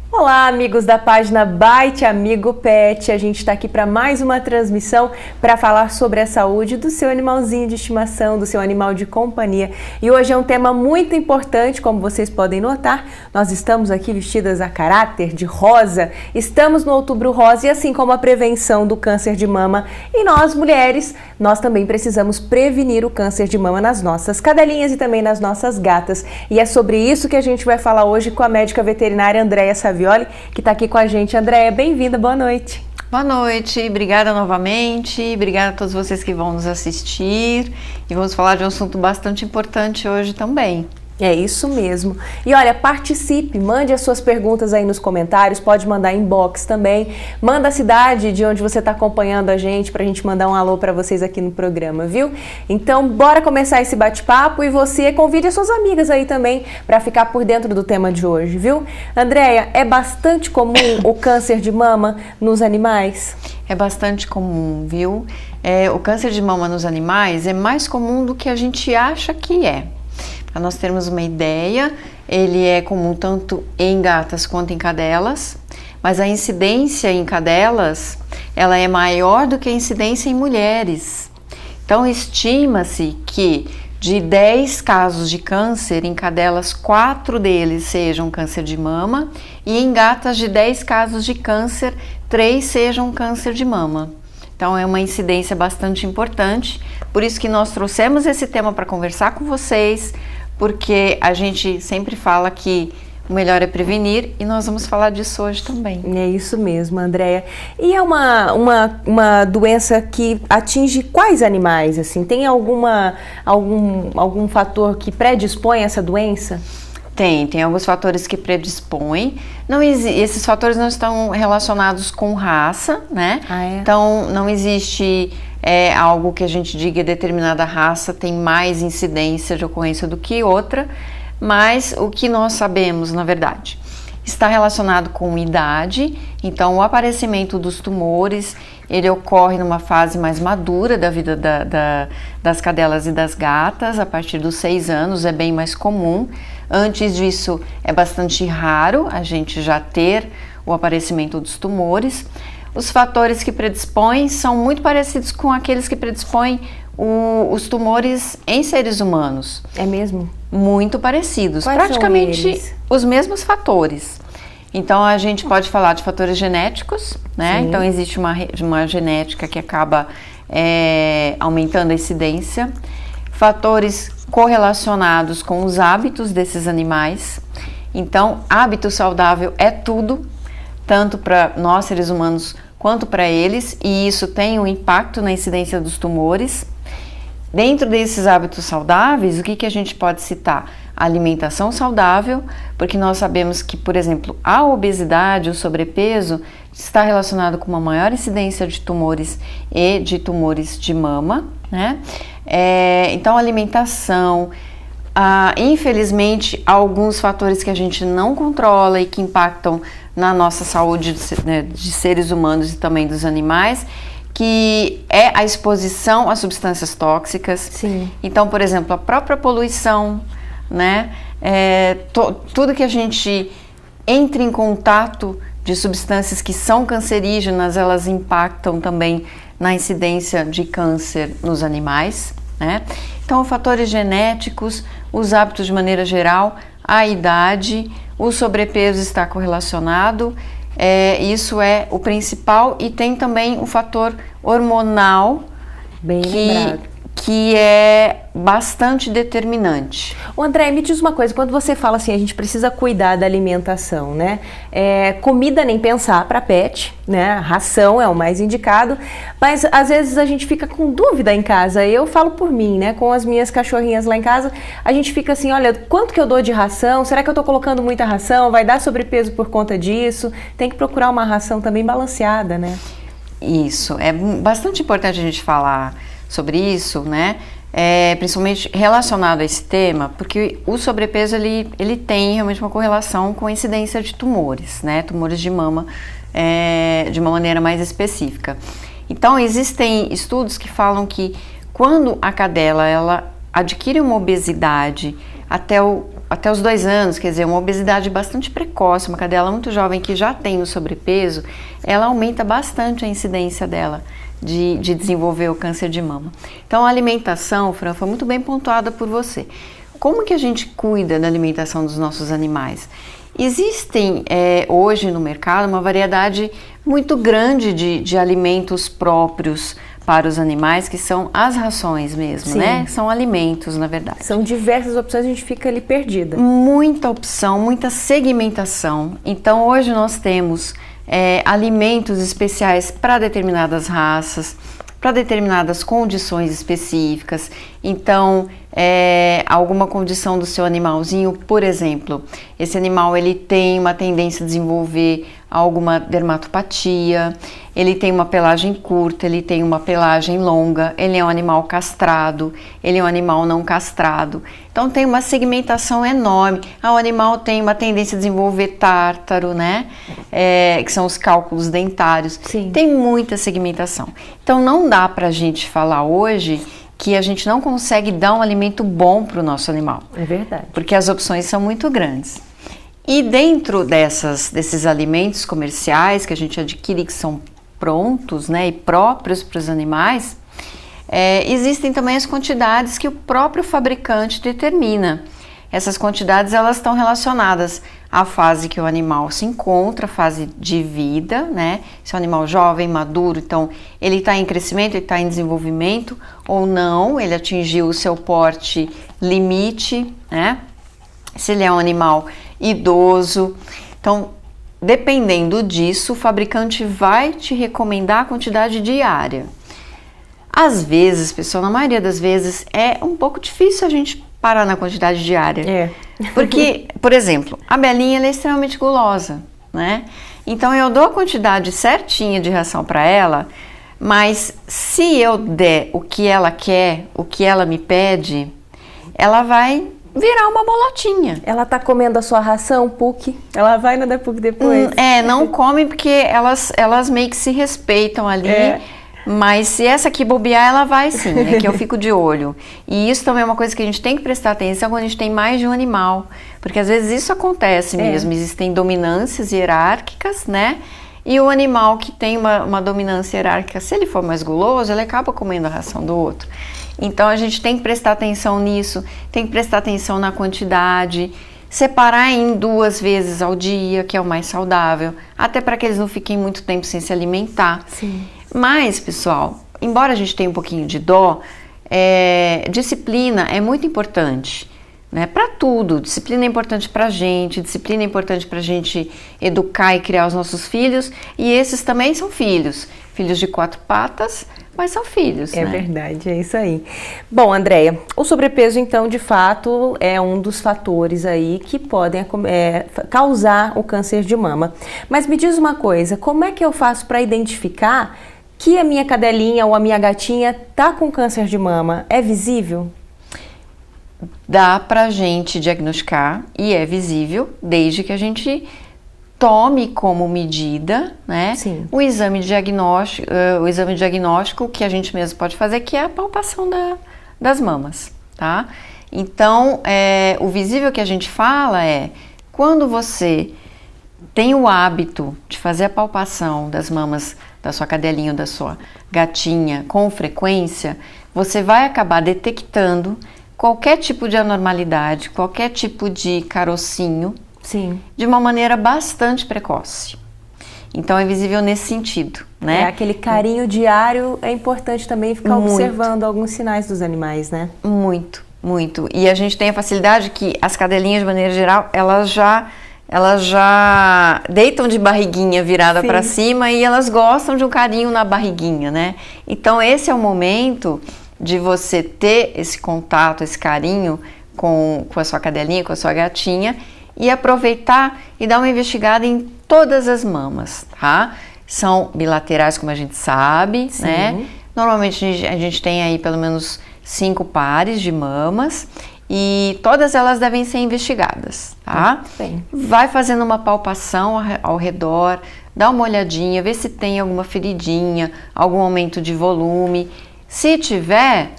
Olá, amigos da página Bite Amigo Pet. A gente está aqui para mais uma transmissão para falar sobre a saúde do seu animalzinho de estimação, do seu animal de companhia. E hoje é um tema muito importante, como vocês podem notar. Nós estamos aqui vestidas a caráter de rosa. Estamos no Outubro Rosa e assim como a prevenção do câncer de mama. E nós, mulheres, nós também precisamos prevenir o câncer de mama nas nossas cadelinhas e também nas nossas gatas. E é sobre isso que a gente vai falar hoje com a médica veterinária Andréia Savioli, que está aqui com a gente. Andréia, bem-vinda, boa noite. Boa noite, obrigada novamente, obrigada a todos vocês que vão nos assistir e vamos falar de um assunto bastante importante hoje também. É isso mesmo. E olha, participe, mande as suas perguntas aí nos comentários, pode mandar inbox também, manda a cidade de onde você está acompanhando a gente pra gente mandar um alô para vocês aqui no programa, viu? Então, bora começar esse bate-papo e você convide as suas amigas aí também para ficar por dentro do tema de hoje, viu? Andréia, é bastante comum o câncer de mama nos animais? É bastante comum, viu? O câncer de mama nos animais é mais comum do que a gente acha que é. Para nós termos uma ideia, ele é comum tanto em gatas quanto em cadelas, mas a incidência em cadelas, ela é maior do que a incidência em mulheres. Então, estima-se que de 10 casos de câncer, em cadelas, 4 deles sejam câncer de mama, e em gatas, de 10 casos de câncer, 3 sejam câncer de mama. Então, é uma incidência bastante importante, por isso que nós trouxemos esse tema para conversar com vocês, porque a gente sempre fala que o melhor é prevenir e nós vamos falar disso hoje também. É isso mesmo, Andréia. E é uma doença que atinge quais animais? Assim? Tem algum fator que predispõe a essa doença? Tem alguns fatores que predispõem. Esses fatores não estão relacionados com raça, né? Então, não existe algo que a gente diga determinada raça tem mais incidência de ocorrência do que outra, mas o que nós sabemos, na verdade, está relacionado com idade. Então, o aparecimento dos tumores, ele ocorre numa fase mais madura da vida das cadelas e das gatas, a partir dos 6 anos é bem mais comum. Antes disso, é bastante raro a gente já ter o aparecimento dos tumores. Os fatores que predispõem são muito parecidos com aqueles que predispõem os tumores em seres humanos. É mesmo? Muito parecidos. Quais praticamente os mesmos fatores. Então, a gente pode falar de fatores genéticos, né? Sim. Então, existe uma genética que acaba aumentando a incidência. Fatores correlacionados com os hábitos desses animais. Então, hábito saudável é tudo, tanto para nós seres humanos quanto para eles, e isso tem um impacto na incidência dos tumores. Dentro desses hábitos saudáveis, o que a gente pode citar? A alimentação saudável, porque nós sabemos que, por exemplo, a obesidade, o sobrepeso, está relacionado com uma maior incidência de tumores e de tumores de mama, né? Então, alimentação, infelizmente, alguns fatores que a gente não controla e que impactam na nossa saúde de seres humanos e também dos animais, que é a exposição a substâncias tóxicas. Sim. Então, por exemplo, a própria poluição, né? Tudo que a gente entra em contato de substâncias que são cancerígenas, elas impactam também na incidência de câncer nos animais, né? Então, fatores genéticos, os hábitos de maneira geral, a idade, o sobrepeso está correlacionado, isso é o principal, e tem também o fator hormonal, bem lembrado, que é bastante determinante. O André, me diz uma coisa, quando você fala assim, a gente precisa cuidar da alimentação, né? Comida nem pensar para pet, né? Ração é o mais indicado, mas às vezes a gente fica com dúvida em casa. Eu falo por mim, né? Com as minhas cachorrinhas lá em casa, a gente fica assim, olha, quanto que eu dou de ração? Será que eu tô colocando muita ração? Vai dar sobrepeso por conta disso? Tem que procurar uma ração também balanceada, né? Isso, é bastante importante a gente falar sobre isso, né? Principalmente relacionado a esse tema, porque o sobrepeso ele tem realmente uma correlação com a incidência de tumores, né? Tumores de mama, de uma maneira mais específica. Então, existem estudos que falam que quando a cadela ela adquire uma obesidade até o até os 2 anos, quer dizer, uma obesidade bastante precoce, uma cadela muito jovem que já tem o sobrepeso, ela aumenta bastante a incidência dela de desenvolver o câncer de mama. Então a alimentação, Fran, foi muito bem pontuada por você. Como que a gente cuida da alimentação dos nossos animais? Existem hoje no mercado uma variedade muito grande de alimentos próprios para os animais, que são as rações mesmo, Sim. né? São alimentos, na verdade. São diversas opções, a gente fica ali perdida. Muita opção, muita segmentação. Então hoje nós temos alimentos especiais para determinadas raças, para determinadas condições específicas. Então, alguma condição do seu animalzinho, por exemplo, esse animal ele tem uma tendência a desenvolver alguma dermatopatia, ele tem uma pelagem curta, ele tem uma pelagem longa, ele é um animal castrado, ele é um animal não castrado. Então tem uma segmentação enorme. O animal tem uma tendência a desenvolver tártaro, né? Que são os cálculos dentários. Sim. Tem muita segmentação. Então não dá pra gente falar hoje que a gente não consegue dar um alimento bom para o nosso animal. É verdade. Porque as opções são muito grandes. E dentro desses alimentos comerciais que a gente adquire, que são prontos, né, e próprios para os animais, existem também as quantidades que o próprio fabricante determina. Essas quantidades elas estão relacionadas à fase que o animal se encontra, a fase de vida, né? Se é um animal jovem, maduro, então ele está em crescimento, ele está em desenvolvimento ou não, ele atingiu o seu porte limite, né? Se ele é um animal idoso. Então, dependendo disso, o fabricante vai te recomendar a quantidade diária. Às vezes, pessoal, na maioria das vezes, é um pouco difícil a gente parar na quantidade diária. Porque, por exemplo, a Belinha ela é extremamente gulosa, né? Então eu dou a quantidade certinha de ração para ela, mas se eu der o que ela quer, o que ela me pede, ela vai virar uma bolotinha. Ela tá comendo a sua ração, PUC? Ela vai na da PUC depois? Não come porque elas meio que se respeitam ali. Mas se essa aqui bobear, ela vai sim, é que eu fico de olho. E isso também é uma coisa que a gente tem que prestar atenção quando a gente tem mais de um animal. Porque às vezes isso acontece mesmo, existem dominâncias hierárquicas, né? E o animal que tem uma dominância hierárquica, se ele for mais guloso, ele acaba comendo a ração do outro. Então a gente tem que prestar atenção nisso, tem que prestar atenção na quantidade, separar em 2 vezes ao dia, que é o mais saudável, até para que eles não fiquem muito tempo sem se alimentar. Sim. Mas, pessoal, embora a gente tenha um pouquinho de dó, disciplina é muito importante, né? Para tudo, disciplina é importante para a gente, disciplina é importante para a gente educar e criar os nossos filhos, e esses também são filhos de 4 patas, mas são filhos, né? É verdade, é isso aí. Bom, Andréia, o sobrepeso, então, de fato, é um dos fatores aí que podem causar o câncer de mama. Mas me diz uma coisa, como é que eu faço para identificar que a minha cadelinha ou a minha gatinha tá com câncer de mama? É visível? Dá pra gente diagnosticar e é visível desde que a gente tome como medida, né? Sim. O exame diagnóstico que a gente mesmo pode fazer, que é a palpação das mamas, tá? Então, o visível que a gente fala é quando você tem o hábito de fazer a palpação das mamas da sua cadelinha ou da sua gatinha com frequência, você vai acabar detectando qualquer tipo de anormalidade, qualquer tipo de carocinho, Sim. de uma maneira bastante precoce. Então é visível nesse sentido, né? Aquele carinho diário é importante também ficar observando alguns sinais dos animais, né? Muito, muito. E a gente tem a facilidade que as cadelinhas, de maneira geral, elas já deitam de barriguinha virada para cima e elas gostam de um carinho na barriguinha, né? Então esse é o momento de você ter esse contato, esse carinho com a sua cadelinha, com a sua gatinha e aproveitar e dar uma investigada em todas as mamas, tá? São bilaterais, como a gente sabe, Sim. né? Normalmente a gente tem aí pelo menos 5 pares de mamas e todas elas devem ser investigadas, tá? Bem. Vai fazendo uma palpação ao redor, dá uma olhadinha, vê se tem alguma feridinha, algum aumento de volume. Se tiver,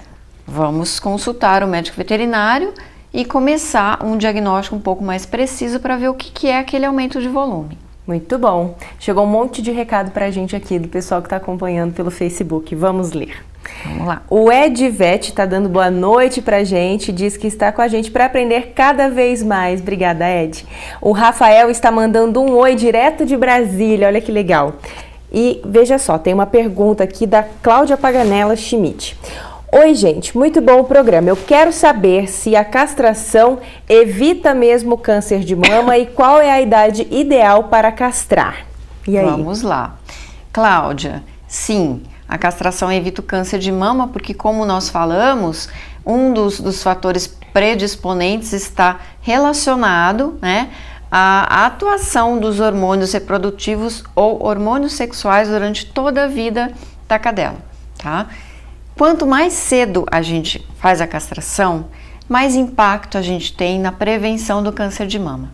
vamos consultar o médico veterinário e começar um diagnóstico um pouco mais preciso para ver o que é aquele aumento de volume. Muito bom. Chegou um monte de recado pra gente aqui do pessoal que está acompanhando pelo Facebook. Vamos ler. Vamos lá. O Edvete está dando boa noite pra gente, diz que está com a gente para aprender cada vez mais. Obrigada, Ed. O Rafael está mandando um oi direto de Brasília, olha que legal. E veja só, tem uma pergunta aqui da Cláudia Paganella Schmidt. Oi, gente, muito bom o programa. Eu quero saber se a castração evita mesmo o câncer de mama e qual é a idade ideal para castrar. E aí? Vamos lá. Cláudia, sim, a castração evita o câncer de mama porque, como nós falamos, um dos fatores predisponentes está relacionado, né, à atuação dos hormônios reprodutivos ou hormônios sexuais durante toda a vida da cadela, tá? Quanto mais cedo a gente faz a castração, mais impacto a gente tem na prevenção do câncer de mama.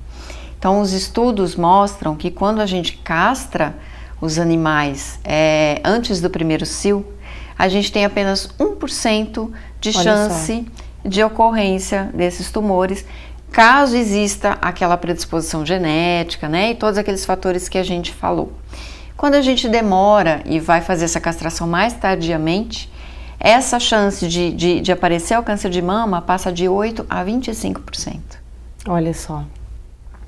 Então, os estudos mostram que quando a gente castra os animais antes do primeiro cio, a gente tem apenas 1% de chance de ocorrência desses tumores, caso exista aquela predisposição genética, né, e todos aqueles fatores que a gente falou. Quando a gente demora e vai fazer essa castração mais tardiamente, essa chance de aparecer o câncer de mama passa de 8% a 25%. Olha só,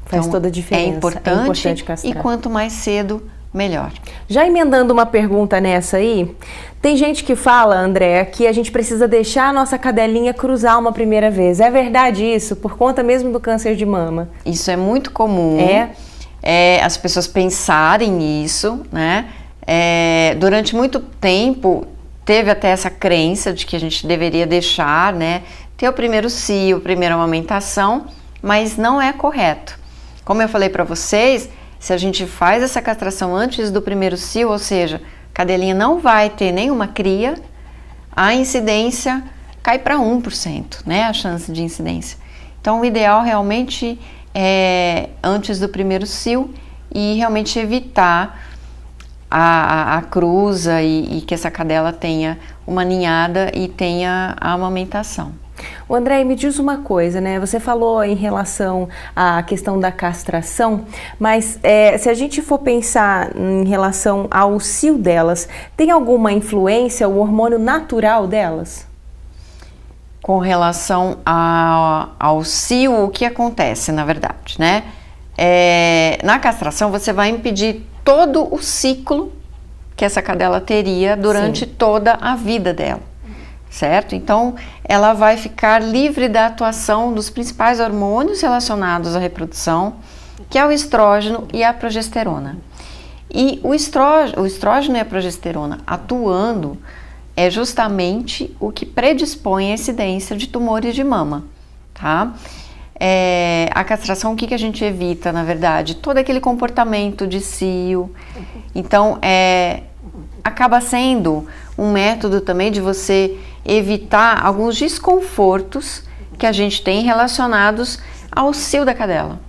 faz então, toda a diferença. É importante castrar. E quanto mais cedo, melhor. Já emendando uma pergunta nessa aí, tem gente que fala, Andréa, que a gente precisa deixar a nossa cadelinha cruzar uma primeira vez. É verdade isso? Por conta mesmo do câncer de mama? Isso é muito comum. As pessoas pensarem nisso, né? Durante muito tempo teve até essa crença de que a gente deveria deixar, né, ter o primeiro cio, a primeira amamentação, mas não é correto. Como eu falei para vocês, se a gente faz essa castração antes do primeiro cio, ou seja, a cadelinha não vai ter nenhuma cria, a incidência cai para 1%, né, a chance de incidência. Então, o ideal realmente é antes do primeiro cio e realmente evitar a cruza e que essa cadela tenha uma ninhada e tenha a amamentação. O André, me diz uma coisa, né? Você falou em relação à questão da castração, mas se a gente for pensar em relação ao cio delas, tem alguma influência, o hormônio natural delas? Com relação ao cio, o que acontece, na verdade, né? Na castração, você vai impedir todo o ciclo que essa cadela teria durante toda a vida dela, certo? Então, ela vai ficar livre da atuação dos principais hormônios relacionados à reprodução, que é o estrógeno e a progesterona. E o estrógeno e a progesterona atuando é justamente o que predispõe à incidência de tumores de mama, tá? A castração, o que a gente evita, na verdade? Todo aquele comportamento de cio. Então, acaba sendo um método também de você evitar alguns desconfortos que a gente tem relacionados ao cio da cadela.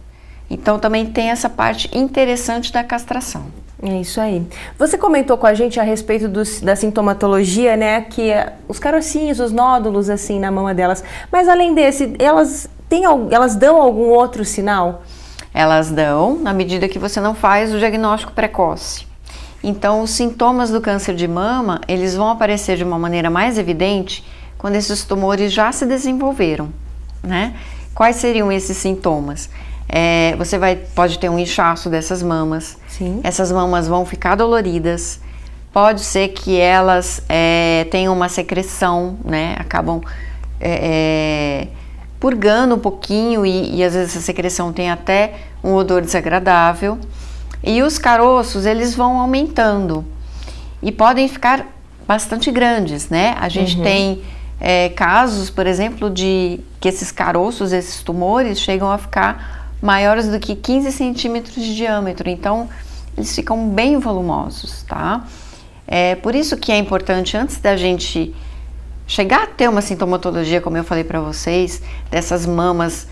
Então, também tem essa parte interessante da castração. É isso aí. Você comentou com a gente a respeito da sintomatologia, né? Que os carocinhos, os nódulos, assim, na mama delas. Mas, além desse, elas dão algum outro sinal? Elas dão, na medida que você não faz o diagnóstico precoce. Então, os sintomas do câncer de mama, eles vão aparecer de uma maneira mais evidente quando esses tumores já se desenvolveram, né? Quais seriam esses sintomas? Você pode ter um inchaço dessas mamas. Sim. Essas mamas vão ficar doloridas. Pode ser que elas tenham uma secreção, né? Acabam purgando um pouquinho e às vezes essa secreção tem até um odor desagradável. E os caroços, eles vão aumentando e podem ficar bastante grandes, né? A gente tem casos, por exemplo, de que esses caroços, esses tumores, chegam a ficar maiores do que 15 centímetros de diâmetro. Então, eles ficam bem volumosos, tá? Por isso que é importante, antes da gente chegar a ter uma sintomatologia, como eu falei para vocês, dessas mamas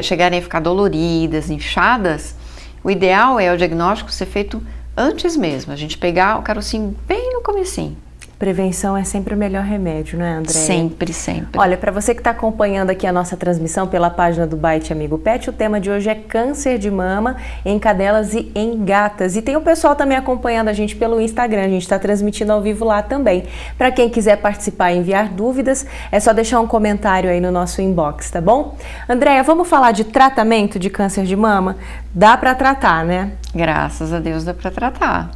chegarem a ficar doloridas, inchadas, o ideal é o diagnóstico ser feito antes mesmo, a gente pegar o carocinho bem no comecinho. prevenção é sempre o melhor remédio, não é, Andréia? Sempre, sempre. Olha, para você que está acompanhando aqui a nossa transmissão pela página do Bite Amigo Pet, o tema de hoje é câncer de mama em cadelas e em gatas. E tem o pessoal também acompanhando a gente pelo Instagram, a gente está transmitindo ao vivo lá também. Para quem quiser participar e enviar dúvidas, é só deixar um comentário aí no nosso inbox, tá bom? Andréia, vamos falar de tratamento de câncer de mama? Dá para tratar, né? Graças a Deus dá para tratar.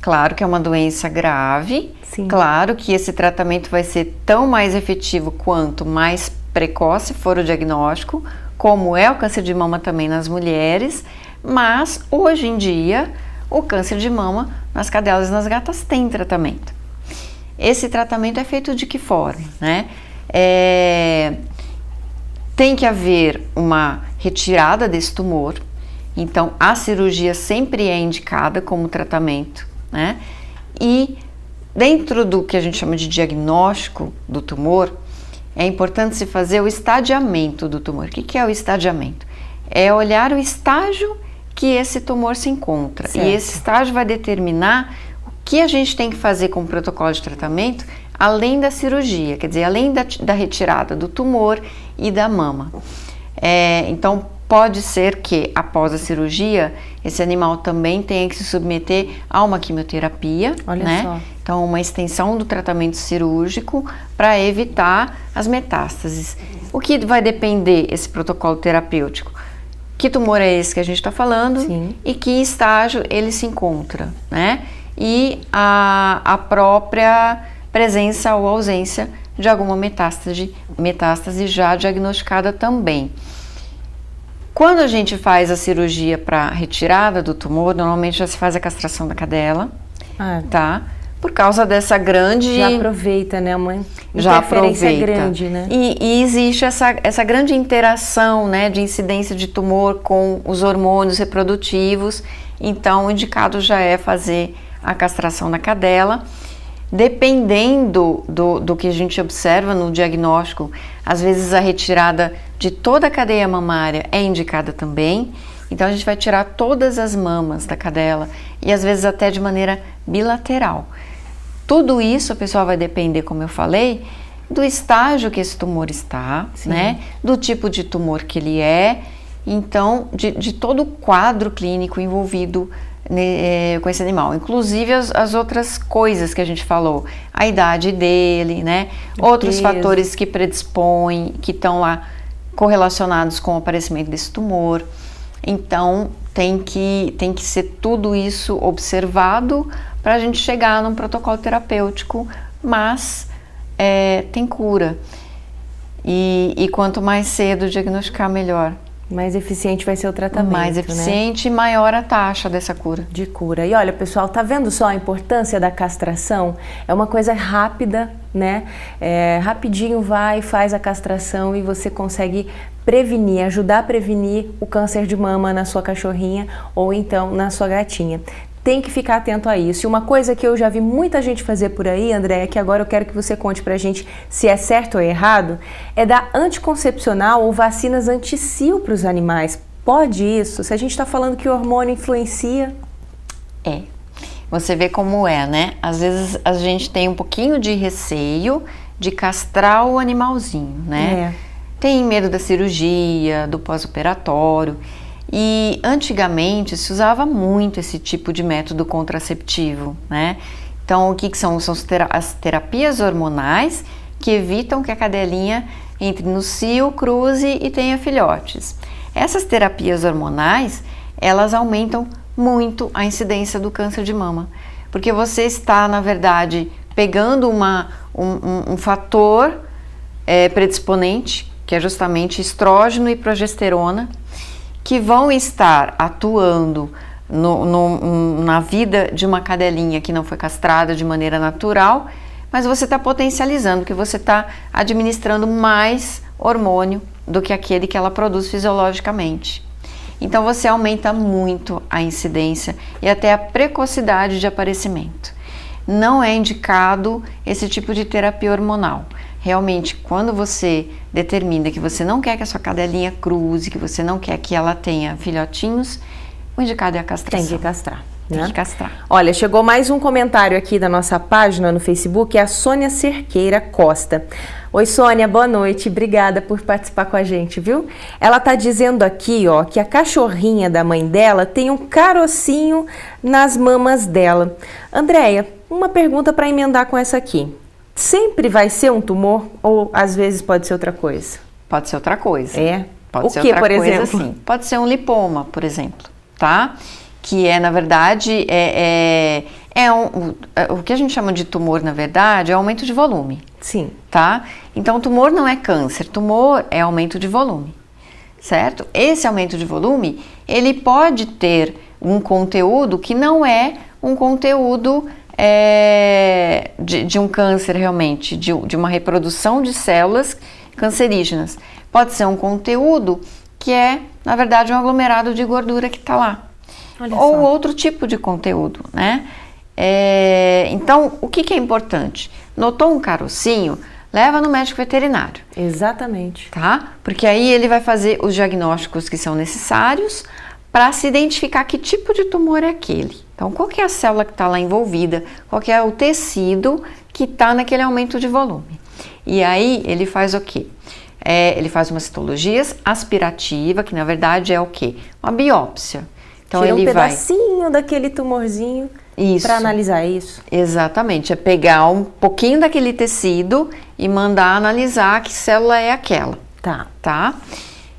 Claro que é uma doença grave, Sim. Claro que esse tratamento vai ser tão mais efetivo quanto mais precoce for o diagnóstico, como é o câncer de mama também nas mulheres, mas hoje em dia o câncer de mama nas cadelas e nas gatas tem tratamento. Esse tratamento é feito de que forma, né? Tem que haver uma retirada desse tumor, então a cirurgia sempre é indicada como tratamento, né? E dentro do que a gente chama de diagnóstico do tumor, é importante se fazer o estadiamento do tumor. O que é o estadiamento? É olhar o estágio que esse tumor se encontra. Certo. E esse estágio vai determinar o que a gente tem que fazer com o protocolo de tratamento, além da cirurgia, quer dizer, além da retirada do tumor e da mama. Então, pode ser que após a cirurgia, esse animal também tenha que se submeter a uma quimioterapia, Olha né? só. Então, uma extensão do tratamento cirúrgico para evitar as metástases. O que vai depender esse protocolo terapêutico? Que tumor é esse que a gente está falando? Sim. E que estágio ele se encontra, né? E a própria presença ou ausência de alguma metástase já diagnosticada também. Quando a gente faz a cirurgia para retirada do tumor, normalmente já se faz a castração da cadela, tá? Por causa dessa grande... Já aproveita, né? Uma já interferência aproveita. grande, né? E existe essa grande interação, né, de incidência de tumor com os hormônios reprodutivos, então o indicado já é fazer a castração da cadela. Dependendo do que a gente observa no diagnóstico, às vezes a retirada de toda a cadeia mamária é indicada também. Então a gente vai tirar todas as mamas da cadela e às vezes até de maneira bilateral. Tudo isso, pessoal, vai depender, como eu falei, do estágio que esse tumor está, né? Do tipo de tumor que ele é, então de todo o quadro clínico envolvido com esse animal, inclusive as outras coisas que a gente falou, a idade dele, né? Outros fatores que predispõem, que estão lá correlacionados com o aparecimento desse tumor. Então tem que ser tudo isso observado para a gente chegar num protocolo terapêutico, mas tem cura. E quanto mais cedo diagnosticar, melhor. Mais eficiente vai ser o tratamento, mais eficiente, né? E maior a taxa dessa cura. De cura. E olha, pessoal, tá vendo só a importância da castração? É uma coisa rápida, né? Rapidinho vai, faz a castração e você consegue prevenir, ajudar a prevenir o câncer de mama na sua cachorrinha ou então na sua gatinha. Tem que ficar atento a isso. E uma coisa que eu já vi muita gente fazer por aí, Andréia, que agora eu quero que você conte pra gente se é certo ou errado, é dar anticoncepcional ou vacinas anti-cio para os animais. Pode isso? Se a gente está falando que o hormônio influencia... Você vê como é, né? Às vezes a gente tem um pouquinho de receio de castrar o animalzinho, né? Tem medo da cirurgia, do pós-operatório. E antigamente se usava muito esse tipo de método contraceptivo, né? Então o que são? São as terapias hormonais que evitam que a cadelinha entre no cio, cruze e tenha filhotes. Essas terapias hormonais, elas aumentam muito a incidência do câncer de mama, porque você está, na verdade, pegando um fator predisponente, que é justamente estrógeno e progesterona, que vão estar atuando na vida de uma cadelinha que não foi castrada de maneira natural, mas você está potencializando, porque você está administrando mais hormônio do que aquele que ela produz fisiologicamente. Então você aumenta muito a incidência e até a precocidade de aparecimento. Não é indicado esse tipo de terapia hormonal. Realmente, quando você determina que você não quer que a sua cadelinha cruze, que você não quer que ela tenha filhotinhos, o indicado é a castração. Tem que castrar. Tem que castrar. Olha, chegou mais um comentário aqui da nossa página no Facebook, é a Sônia Cerqueira Costa. Oi, Sônia, boa noite, obrigada por participar com a gente, viu? Ela tá dizendo aqui, ó, que a cachorrinha da mãe dela tem um carocinho nas mamas dela. Andréia, uma pergunta para emendar com essa aqui. Sempre vai ser um tumor ou às vezes pode ser outra coisa? Pode ser outra coisa. É? Pode ser outra coisa, sim. Pode ser um lipoma, por exemplo, tá? Que é, na verdade, o que a gente chama de tumor, na verdade, é aumento de volume. Sim. Tá? Então, tumor não é câncer, tumor é aumento de volume, certo? Esse aumento de volume, ele pode ter um conteúdo que não é um conteúdo de um câncer realmente, de uma reprodução de células cancerígenas. Pode ser um conteúdo que é, na verdade, um aglomerado de gordura que está lá. Olha ou só. outro tipo de conteúdo, né? Então, o que é importante? Notou um carocinho? Leva no médico veterinário. Exatamente. Tá? Porque aí ele vai fazer os diagnósticos que são necessários para se identificar que tipo de tumor é aquele. Então, qual que é a célula que está lá envolvida? Qual que é o tecido que está naquele aumento de volume? E aí, ele faz o quê? Ele faz uma citologia aspirativa, que na verdade é o quê? Uma biópsia. Então, tira ele um pedacinho daquele tumorzinho para analisar isso. Exatamente, é pegar um pouquinho daquele tecido e mandar analisar que célula é aquela. Tá?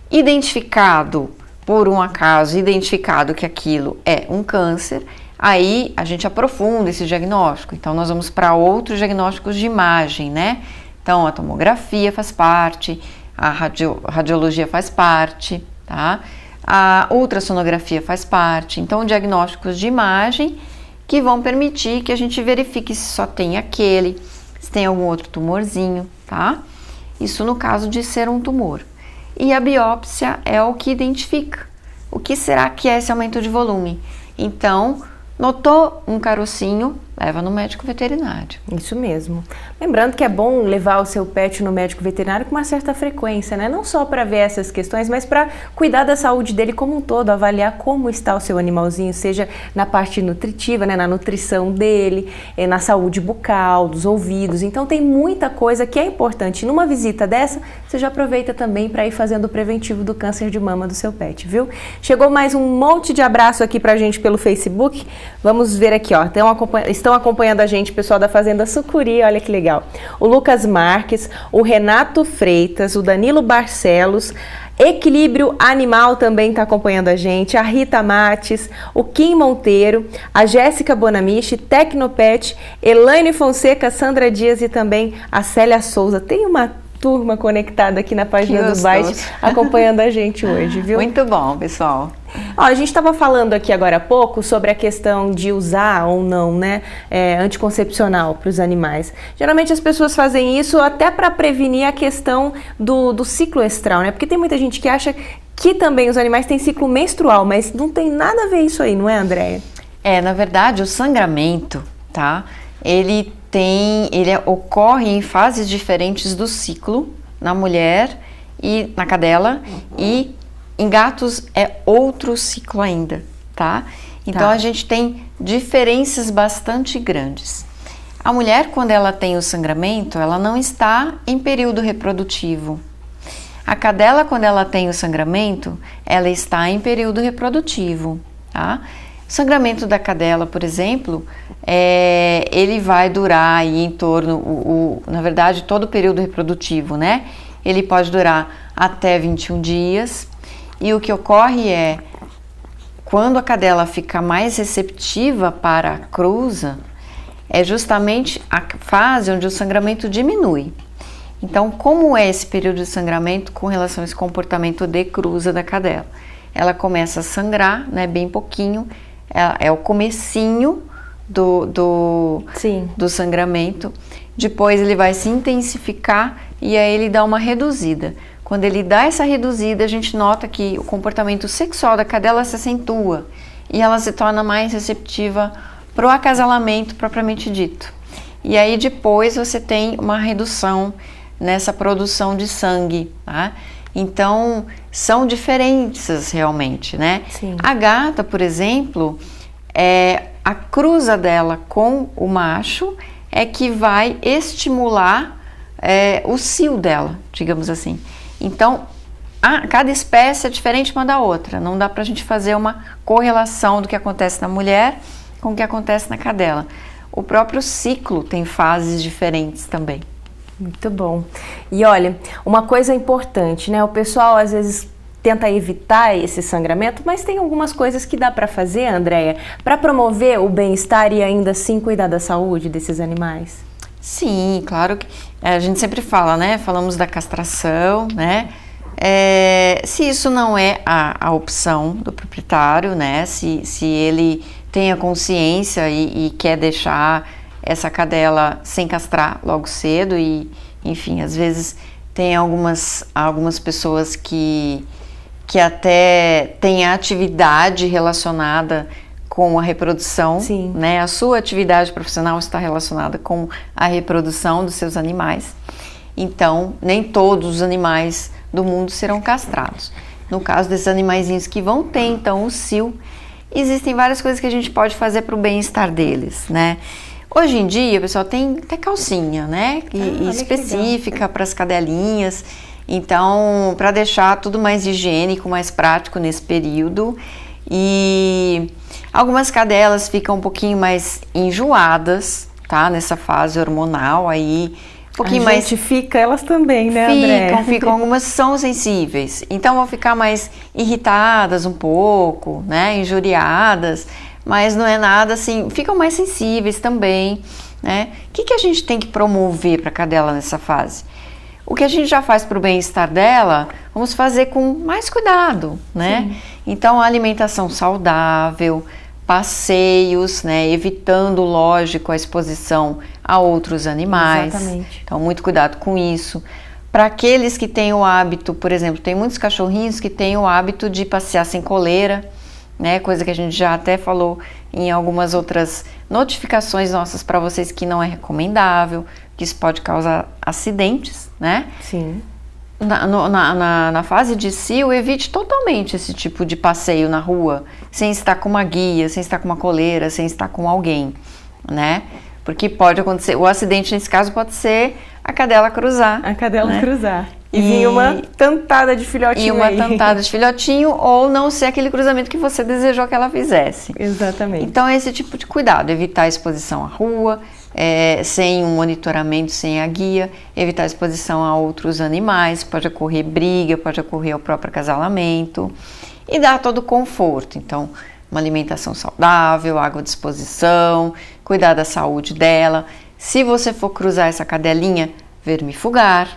Identificado, por um acaso, identificado que aquilo é um câncer, aí a gente aprofunda esse diagnóstico. Então, nós vamos para outros diagnósticos de imagem, né? Então, a tomografia faz parte, a radiologia faz parte, tá? A ultrassonografia faz parte. Então, diagnósticos de imagem que vão permitir que a gente verifique se só tem aquele, se tem algum outro tumorzinho, tá? Isso no caso de ser um tumor. E a biópsia é o que identifica o que será que é esse aumento de volume. Então, notou um carocinho, leva no médico veterinário. Isso mesmo. Lembrando que é bom levar o seu pet no médico veterinário com uma certa frequência, né? Não só para ver essas questões, mas para cuidar da saúde dele como um todo, avaliar como está o seu animalzinho, seja na parte nutritiva, né? Na nutrição dele, na saúde bucal, dos ouvidos. Então tem muita coisa que é importante. Numa visita dessa, você já aproveita também para ir fazendo o preventivo do câncer de mama do seu pet, viu? Chegou mais um monte de abraço aqui pra gente pelo Facebook. Vamos ver aqui, ó. Estão acompanhando a gente, o pessoal da Fazenda Sucuri, olha que legal. O Lucas Marques, o Renato Freitas, o Danilo Barcelos, Equilíbrio Animal também está acompanhando a gente, a Rita Mates, o Kim Monteiro, a Jéssica Bonamiche, Tecnopet, Elaine Fonseca, Sandra Dias e também a Célia Souza. Tem uma turma conectada aqui na página do Bite acompanhando a gente hoje, viu? Muito bom, pessoal. Ó, a gente estava falando aqui agora há pouco sobre a questão de usar ou não, né, anticoncepcional para os animais. Geralmente as pessoas fazem isso até para prevenir a questão do ciclo estral, né? Porque tem muita gente que acha que também os animais têm ciclo menstrual, mas não tem nada a ver isso aí, não é, Andréia? Na verdade, o sangramento, tá? Ele ocorre em fases diferentes do ciclo na mulher e na cadela, e em gatos é outro ciclo ainda, tá? Então a gente tem diferenças bastante grandes. A mulher, quando ela tem o sangramento, ela não está em período reprodutivo. A cadela, quando ela tem o sangramento, ela está em período reprodutivo, tá? O sangramento da cadela, por exemplo, ele vai durar aí em torno, na verdade, todo o período reprodutivo, né? Ele pode durar até 21 dias. E o que ocorre é, quando a cadela fica mais receptiva para a cruza, é justamente a fase onde o sangramento diminui. Então, como é esse período de sangramento com relação a esse comportamento de cruza da cadela? Ela começa a sangrar, né, bem pouquinho, é o comecinho do sangramento. Depois ele vai se intensificar e aí ele dá uma reduzida. Quando ele dá essa reduzida, a gente nota que o comportamento sexual da cadela se acentua e ela se torna mais receptiva para o acasalamento propriamente dito. E aí depois você tem uma redução nessa produção de sangue, tá? Então, são diferenças realmente, né? Sim. A gata, por exemplo, a cruza dela com o macho é que vai estimular o cio dela, digamos assim. Então, cada espécie é diferente uma da outra. Não dá pra gente fazer uma correlação do que acontece na mulher com o que acontece na cadela. O próprio ciclo tem fases diferentes também. Muito bom. E olha, uma coisa importante, né? O pessoal às vezes tenta evitar esse sangramento, mas tem algumas coisas que dá para fazer, Andréia, para promover o bem-estar e ainda assim cuidar da saúde desses animais. Sim, claro que a gente sempre fala, né? Falamos da castração, né? Se isso não é a opção do proprietário, né? Se ele tem a consciência e quer deixar essa cadela sem castrar logo cedo e, enfim, às vezes tem algumas pessoas que até têm a atividade relacionada com a reprodução, sim, né? A sua atividade profissional está relacionada com a reprodução dos seus animais. Então, nem todos os animais do mundo serão castrados. No caso desses animaizinhos que vão ter, então, o cio, existem várias coisas que a gente pode fazer para o bem-estar deles, né? Hoje em dia, pessoal, tem até calcinha, né? Específica para as cadelinhas. Então, para deixar tudo mais higiênico, mais prático nesse período. E algumas cadelas ficam um pouquinho mais enjoadas, tá? Nessa fase hormonal aí. Um pouquinho a mais. Gente fica, elas também, né, André? Ficam, algumas são sensíveis. Então, vão ficar mais irritadas um pouco, né? Injuriadas. Mas não é nada assim, ficam mais sensíveis também, né? O que a gente tem que promover para a cadela nessa fase? O que a gente já faz para o bem-estar dela, vamos fazer com mais cuidado, né? Sim. Então, a alimentação saudável, passeios, né? Evitando, lógico, a exposição a outros animais. Exatamente. Então, muito cuidado com isso. Para aqueles que têm o hábito, por exemplo, tem muitos cachorrinhos que têm o hábito de passear sem coleira, né? Coisa que a gente já até falou em algumas outras notificações nossas para vocês que não é recomendável, que isso pode causar acidentes, né? Sim. Na fase de cio, evite totalmente esse tipo de passeio na rua, sem estar com uma guia, sem estar com uma coleira, sem estar com alguém, né? Porque pode acontecer, o acidente nesse caso pode ser a cadela cruzar. A cadela, né? Cruzar. E vir uma tentada de filhotinho. E uma tentada de filhotinho, ou não ser aquele cruzamento que você desejou que ela fizesse. Exatamente. Então, esse tipo de cuidado, evitar a exposição à rua, sem um monitoramento, sem a guia, evitar a exposição a outros animais, pode ocorrer briga, pode ocorrer o próprio acasalamento, e dar todo o conforto. Então, uma alimentação saudável, água à disposição, cuidar da saúde dela. Se você for cruzar essa cadelinha, vermifugar.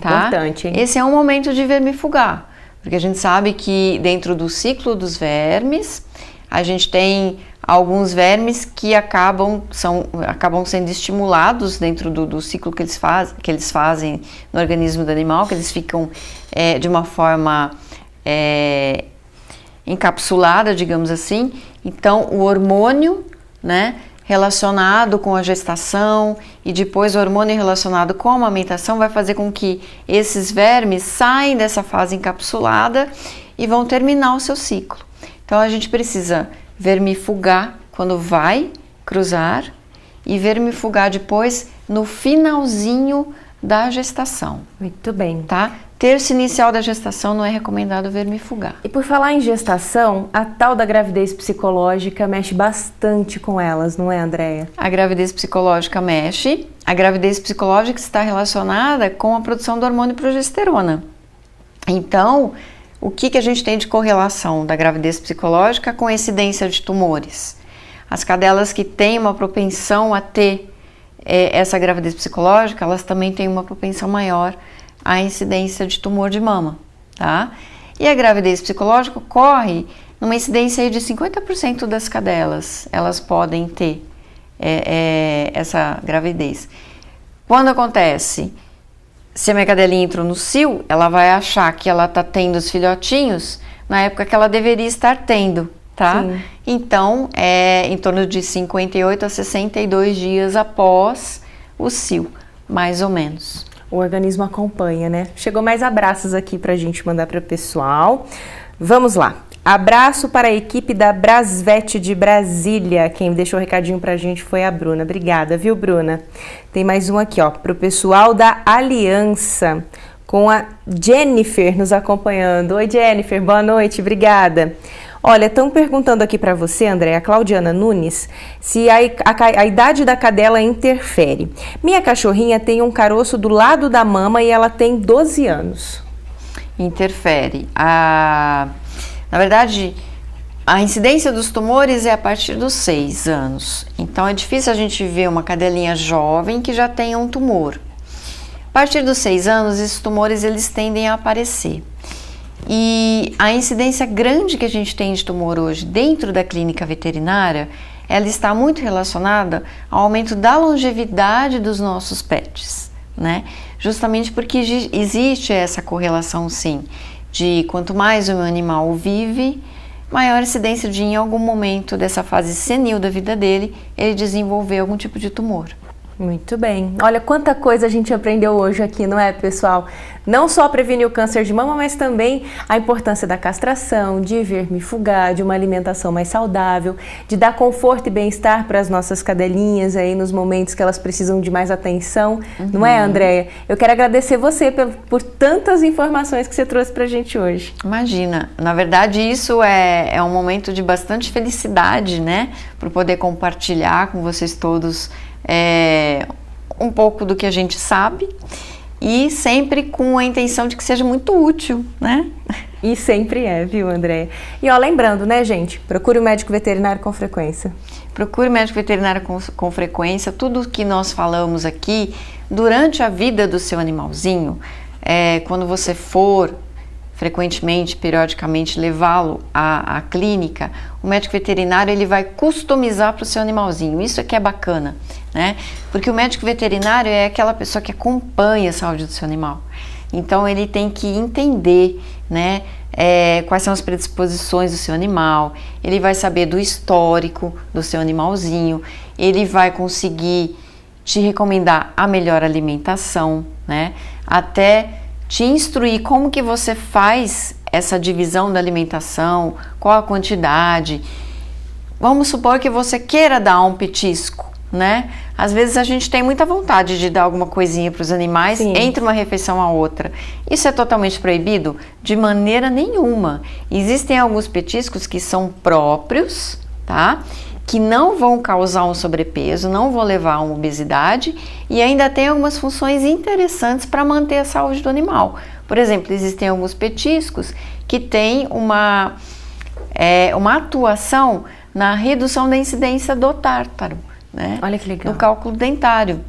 Tá? Importante, hein? Esse é um momento de vermifugar, porque a gente sabe que dentro do ciclo dos vermes, a gente tem alguns vermes que acabam sendo estimulados dentro do ciclo que eles fazem no organismo do animal, que eles ficam de uma forma encapsulada, digamos assim. Então, o hormônio, né, relacionado com a gestação e depois o hormônio relacionado com a amamentação vai fazer com que esses vermes saiam dessa fase encapsulada e vão terminar o seu ciclo. Então a gente precisa vermifugar quando vai cruzar e vermifugar depois no finalzinho da gestação. Muito bem. Tá? Terço inicial da gestação não é recomendado vermifugar. E por falar em gestação, a tal da gravidez psicológica mexe bastante com elas, não é, Andréia? A gravidez psicológica mexe. A gravidez psicológica está relacionada com a produção do hormônio progesterona. Então, o que a gente tem de correlação da gravidez psicológica com a incidência de tumores? As cadelas que têm uma propensão a ter essa gravidez psicológica, elas também têm uma propensão maior à incidência de tumor de mama, tá? E a gravidez psicológica ocorre numa incidência aí de 50% das cadelas, elas podem ter essa gravidez. Quando acontece, se a minha cadelinha entrou no cio, ela vai achar que ela está tendo os filhotinhos na época que ela deveria estar tendo, tá? Sim. Então, em torno de 58 a 62 dias após o cio, mais ou menos. O organismo acompanha, né? Chegou mais abraços aqui pra gente mandar para o pessoal. Vamos lá. Abraço para a equipe da Brasvet de Brasília. Quem deixou o recadinho pra gente foi a Bruna. Obrigada, viu, Bruna? Tem mais um aqui, ó, pro pessoal da Aliança, com a Jennifer nos acompanhando. Oi, Jennifer, boa noite, obrigada. Olha, estão perguntando aqui para você, André, a Claudiana Nunes, se a idade da cadela interfere. Minha cachorrinha tem um caroço do lado da mama e ela tem 12 anos. Interfere. Na verdade, a incidência dos tumores é a partir dos 6 anos. Então, é difícil a gente ver uma cadelinha jovem que já tenha um tumor. A partir dos 6 anos, esses tumores eles tendem a aparecer. E a incidência grande que a gente tem de tumor hoje dentro da clínica veterinária, ela está muito relacionada ao aumento da longevidade dos nossos pets, né? Justamente porque existe essa correlação, sim, de quanto mais o meu animal vive, maior incidência de, em algum momento dessa fase senil da vida dele, ele desenvolver algum tipo de tumor. Muito bem. Olha quanta coisa a gente aprendeu hoje aqui, não é, pessoal? Não só prevenir o câncer de mama, mas também a importância da castração, de vermifugar, de uma alimentação mais saudável, de dar conforto e bem-estar para as nossas cadelinhas aí nos momentos que elas precisam de mais atenção. Não é, Andréia? Eu quero agradecer você por tantas informações que você trouxe para a gente hoje. Imagina, na verdade isso é um momento de bastante felicidade, né? Por poder compartilhar com vocês todos um pouco do que a gente sabe e sempre com a intenção de que seja muito útil, né? E sempre é, viu, Andréia? E ó, lembrando, né, gente, procure o médico veterinário com frequência. Procure o médico veterinário com frequência. Tudo que nós falamos aqui durante a vida do seu animalzinho, quando você for frequentemente, periodicamente, levá-lo à clínica, o médico veterinário ele vai customizar para o seu animalzinho. Isso é que é bacana, né? Porque o médico veterinário é aquela pessoa que acompanha a saúde do seu animal. Então, ele tem que entender, né, quais são as predisposições do seu animal, ele vai saber do histórico do seu animalzinho, ele vai conseguir te recomendar a melhor alimentação, né? Até te instruir como que você faz essa divisão da alimentação, qual a quantidade. Vamos supor que você queira dar um petisco, né? Às vezes a gente tem muita vontade de dar alguma coisinha para os animais, sim, entre uma refeição a outra. Isso é totalmente proibido? De maneira nenhuma. Existem alguns petiscos que são próprios, tá? Que não vão causar um sobrepeso, não vão levar a uma obesidade e ainda tem algumas funções interessantes para manter a saúde do animal. Por exemplo, existem alguns petiscos que têm uma atuação na redução da incidência do tártaro, né? Olha que legal. No cálculo dentário.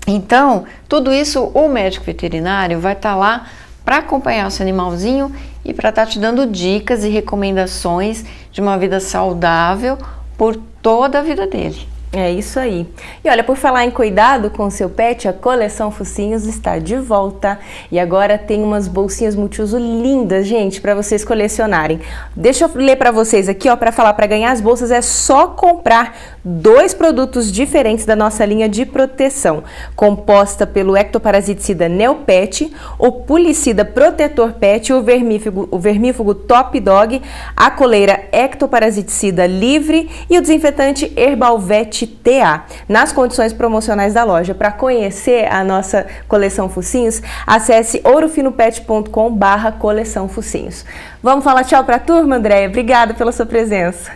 Então, tudo isso o médico veterinário vai estar lá para acompanhar o seu animalzinho e para estar te dando dicas e recomendações de uma vida saudável por toda a vida dele. É isso aí. E olha, por falar em cuidado com o seu pet, a Coleção Focinhos está de volta. E agora tem umas bolsinhas multiuso lindas, gente, para vocês colecionarem. Deixa eu ler para vocês aqui, ó, para falar, para ganhar as bolsas é só comprar 2 produtos diferentes da nossa linha de proteção, composta pelo ectoparasiticida Neopet, o Pulicida Protetor Pet, o vermífugo Top Dog, a coleira ectoparasiticida Livre e o desinfetante Herbalvet TA, nas condições promocionais da loja. Para conhecer a nossa Coleção Focinhos, acesse ourofinopet.com/coleção focinhos. Vamos falar tchau para a turma, Andréia? Obrigada pela sua presença.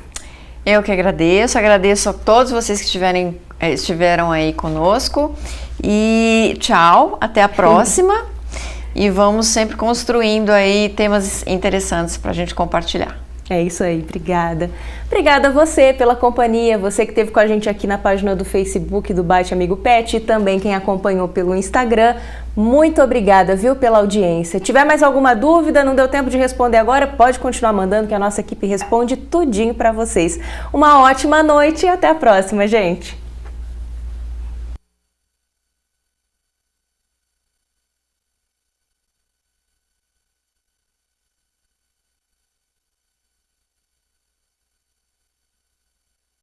Eu que agradeço a todos vocês que estiveram aí conosco e tchau, até a próxima e vamos sempre construindo aí temas interessantes para a gente compartilhar. É isso aí, obrigada. Obrigada a você pela companhia, você que esteve com a gente aqui na página do Facebook do Bate Amigo Pet e também quem acompanhou pelo Instagram. Muito obrigada, viu, pela audiência. Se tiver mais alguma dúvida, não deu tempo de responder agora, pode continuar mandando que a nossa equipe responde tudinho para vocês. Uma ótima noite e até a próxima, gente.